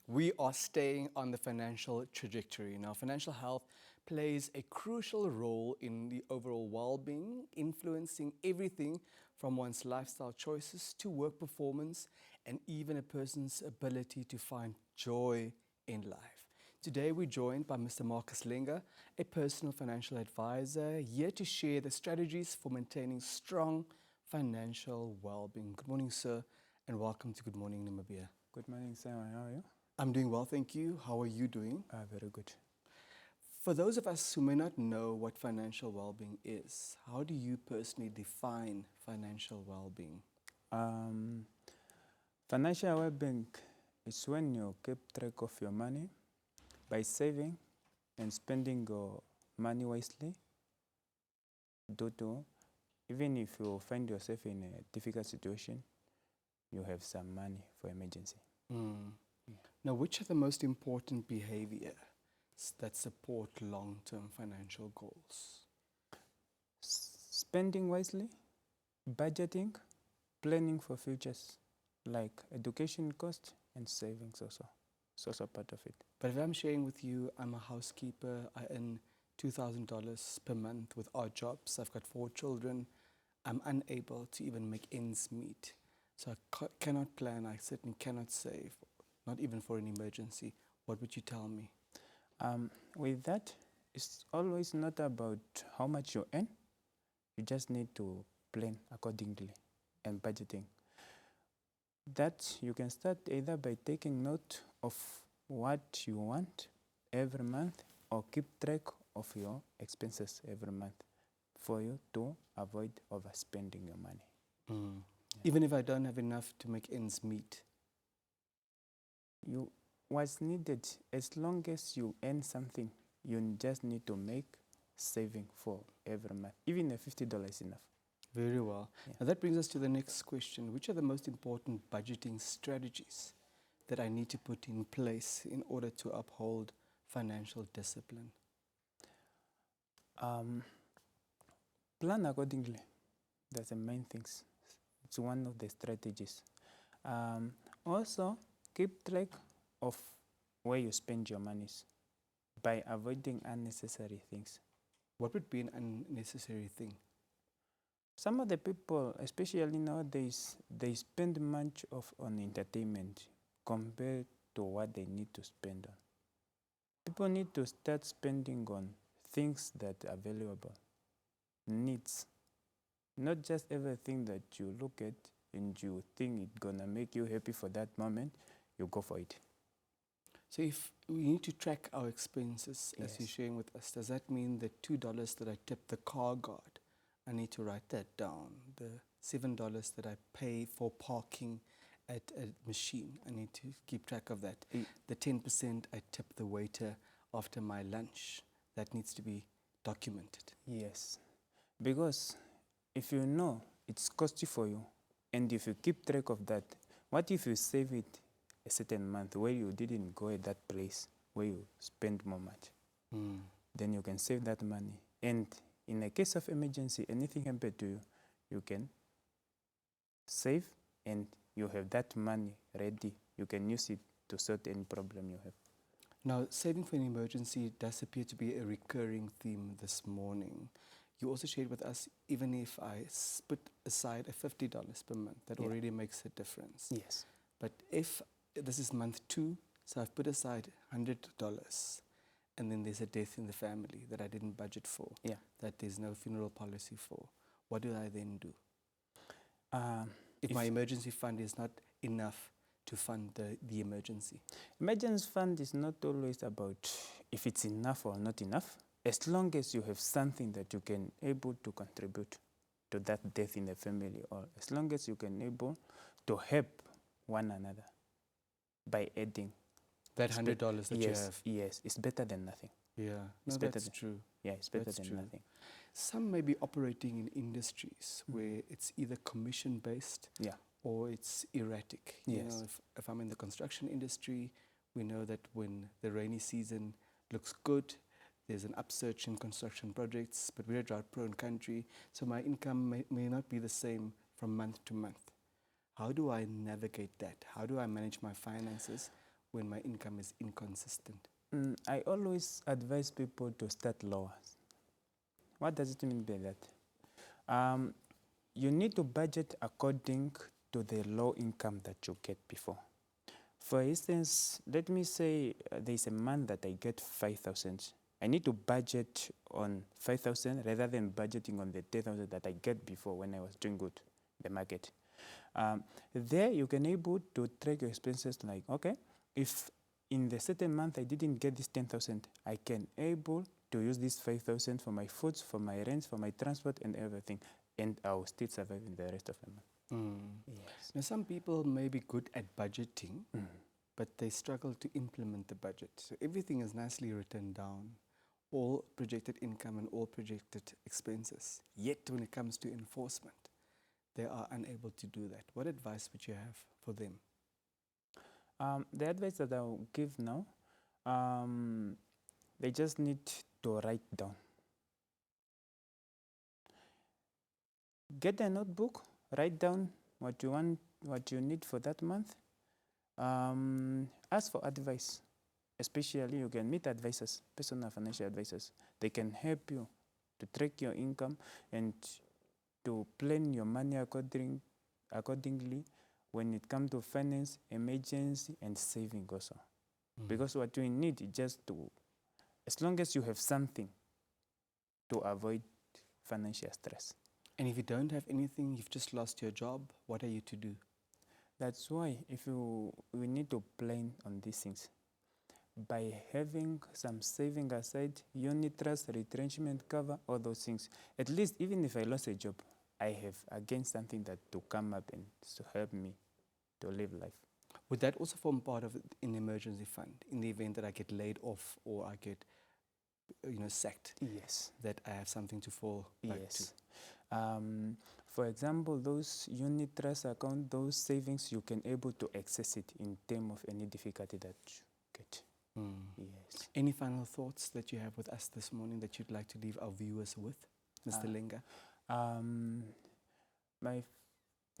We are staying on the financial trajectory. Now, financial health plays a crucial role in the overall well-being, influencing everything from one's lifestyle choices to work performance and even a person's ability to find joy in life. Today, we're joined by Mr. Markus Lenga, a personal financial advisor, here to share the strategies for maintaining strong financial well-being. Good morning, sir, and welcome to Good Morning Namibia. Good morning, Simon. How are you? I'm doing well, thank you. How are you doing? Very good. For those of us who may not know what financial well-being is, how do you personally define financial well-being? Financial well-being is when you keep track of your money by saving and spending your money wisely. Even if you find yourself in a difficult situation, you have some money for emergency. Yeah. Now, which are the most important behaviors that support long-term financial goals? Spending wisely, budgeting, planning for futures, like education cost and savings also. It's also part of it. But if I'm sharing with you, I'm a housekeeper, I earn $2,000 per month with odd jobs, I've got 4 children, I'm unable to even make ends meet. So I cannot plan, I certainly cannot save, not even for an emergency. What would you tell me? With that, it's always not about how much you earn. You just need to plan accordingly and budgeting. That you can start either by taking note of what you want every month or keep track of your expenses every month for you to avoid overspending your money. Yeah. Even if I don't have enough to make ends meet? What's needed, as long as you earn something, you just need to make saving for every month. Even a $50 is enough. Very well. Yeah. Now that brings us to the next question. Which are the most important budgeting strategies that I need to put in place in order to uphold financial discipline? Plan accordingly. That's the main things. It's one of the strategies. Also, keep track of where you spend your monies by avoiding unnecessary things. What would be an unnecessary thing? Some of the people, especially nowadays, they spend much on entertainment compared to what they need to spend on. People need to start spending on things that are valuable, needs. Not just everything that you look at and you think it's gonna make you happy for that moment, you go for it. So if we need to track our expenses, Yes. as you're sharing with us, does that mean the $2 that I tip the car guard, I need to write that down? The $7 that I pay for parking at a machine, I need to keep track of that. The 10% I tip the waiter after my lunch, that needs to be documented. Yes, because if you know it's costly for you, and if you keep track of that, what if you save it a certain month where you didn't go at that place where you spend more much? Then you can save that money. And in a case of emergency, anything happened to you, you can save and you have that money ready. You can use it to sort any problem you have. Now, saving for an emergency does appear to be a recurring theme this morning. You also shared with us, even if I put aside a $50 per month, that already makes a difference. Yes. But if this is month 2, so I've put aside $100, and then there's a death in the family that I didn't budget for, that there's no funeral policy for, what do I then do? If my emergency fund is not enough to fund the emergency. Emergency fund is not always about if it's enough or not enough, as long as you have something that you can able to contribute to that death in the family, or as long as you can able to help one another by adding. That $100 that you have. Yes, it's better than nothing. Yeah, it's no, that's true. Yeah, it's better than nothing. Some may be operating in industries where it's either commission-based or it's erratic. Yes. You know, if I'm in the construction industry, we know that when the rainy season looks good, there's an upsurge in construction projects, but we're a drought-prone country, so my income may not be the same from month to month. How do I navigate that? How do I manage my finances when my income is inconsistent? I always advise people to start lower. What does it mean by that? You need to budget according to the low income that you get before. For instance, let me say there's a month that I get 5,000. I need to budget on 5,000 rather than budgeting on the 10,000 that I get before when I was doing good in the market. There you can able to track your expenses like, okay, if in the certain month I didn't get this 10,000, I can able to use this 5,000 for my foods, for my rent, for my transport and everything, and I will still survive in the rest of the month. Yes. Now, some people may be good at budgeting, but they struggle to implement the budget. So everything is nicely written down, all projected income and all projected expenses. Yet when it comes to enforcement, they are unable to do that. What advice would you have for them? The advice that I will give now, they just need to write down. Get a notebook, write down what you want, what you need for that month. Ask for advice. Especially you can meet advisors, personal financial advisors. They can help you to track your income and to plan your money accordingly when it comes to finance, emergency, and saving also. Because what you need is just to, as long as you have something to avoid financial stress. And if you don't have anything, you've just lost your job, what are you to do? That's why we need to plan on these things. By having some saving aside, unit trust, retrenchment cover, all those things. At least even if I lost a job, I have again something that to come up and to help me to live life. Would that also form part of an emergency fund in the event that I get laid off or I get, sacked? Yes. That I have something to fall back to. For example, those unit trust account, those savings, you can able to access it in terms of any difficulty that you get. Yes. Any final thoughts that you have with us this morning that you'd like to leave our viewers with, Mr. Lenga?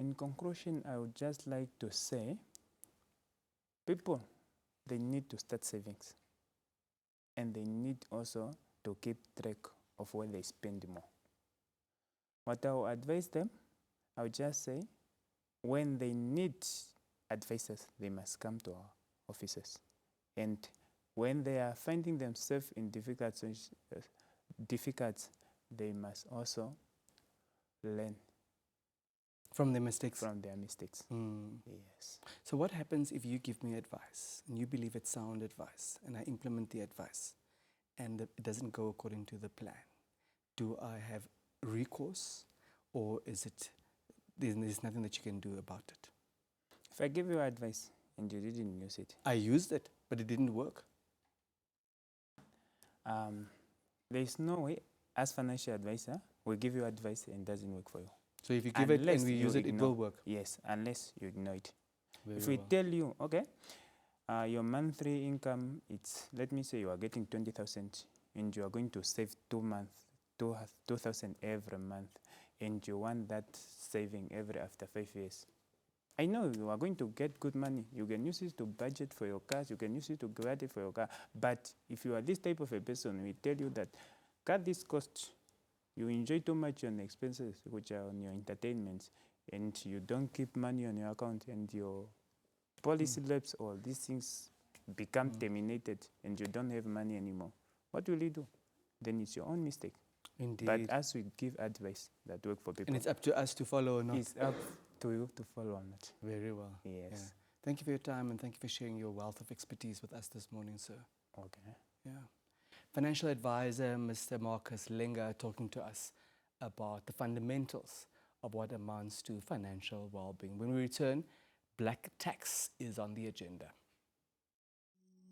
In conclusion, I would just like to say, people, they need to start savings. And they need also to keep track of where they spend more. What I will advise them, I would just say, when they need advisors, they must come to our offices. And when they are finding themselves in difficult, they must also learn from their mistakes. Yes. So what happens if you give me advice and you believe it's sound advice and I implement the advice and it doesn't go according to the plan? Do I have recourse, or is it there's nothing that you can do about it? If I give you advice and you didn't use it, I used it, but it didn't work. There's no way, as financial advisor, we give you advice and it doesn't work for you. So if you give it and we use it, it will work? Yes, unless you ignore it. Very if we well. tell you, okay, your monthly income, it's, let me say you are getting 20,000 and you are going to save 2,000 every month, and you want that saving every after 5 years. I know you are going to get good money. You can use it to budget for your cars. You can use it to graduate for your car. But if you are this type of a person, we tell you that cut this cost. You enjoy too much on expenses, which are on your entertainments, and you don't keep money on your account, and your policy lapse, all these things become terminated, and you don't have money anymore. What will you do? Then it's your own mistake. Indeed. But as we give advice that work for people, and it's up to us to follow or not. It's up to you to follow or not. Very well. Yes. Yeah. Thank you for your time and thank you for sharing your wealth of expertise with us this morning, sir. Okay. Yeah. Financial advisor, Mr. Markus Lenga, talking to us about the fundamentals of what amounts to financial well-being. When we return, black tax is on the agenda.